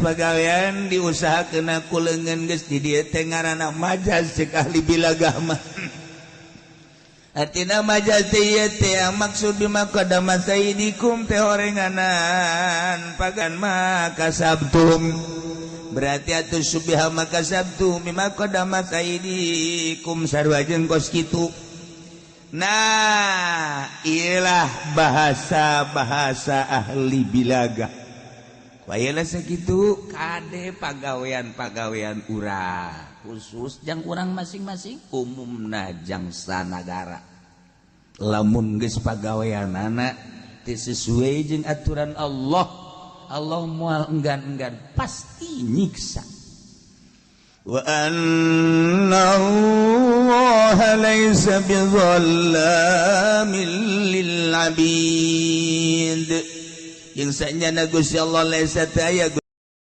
pagawean diusahakeun aku leungeun geus di dieu teh ngaranna majaz cek ahli bilagama. Artina majaz teh maksud bimakadama sayyidikum teh horenganan pagan makasabtum. Berarti atuh subha makasabtum bimakadama sayyidikum sarwajeun kos kitu. Nah, iyalah bahasa-bahasa ahli bilaga. Wayalah sakitu kade pagawean-pagawean urang. Khusus jang urang masing-masing umumna jang sanagara. Lamun geus pagaweanana teu sesuai jeung aturan Allah, Allah moal enggan-enggan pasti nyiksa. Wa anna Allah laysa bizallamin lil abid. Yang sanyana Gusti Allah laysa taya